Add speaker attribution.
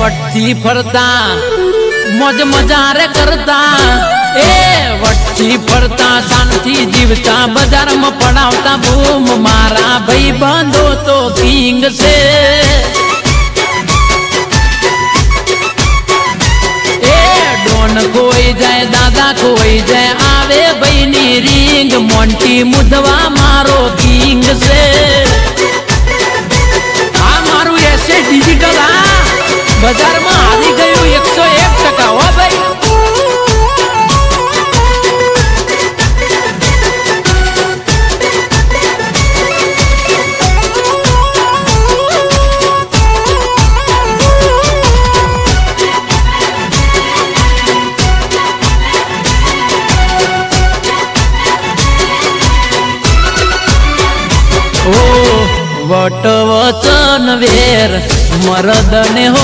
Speaker 1: વટથી ફરતા મોજ મજા રે કરતા એ વટથી ફરતા શાંતિ જીવતા બજારમાં પડાવતા બૂમ મારા ભાઈ બંધો તો કિંગ છે એ ડોન કોઈ જાય દાદા કોઈ જાય આવે ભાઈની રીંગ મોન્ટી મુદવા મારો કિંગ છે આ મારું એસે ડિજિટલ આ બજારમાં આવી ગયું 101% હો ભાઈ વટ વચન વેર મરદને હો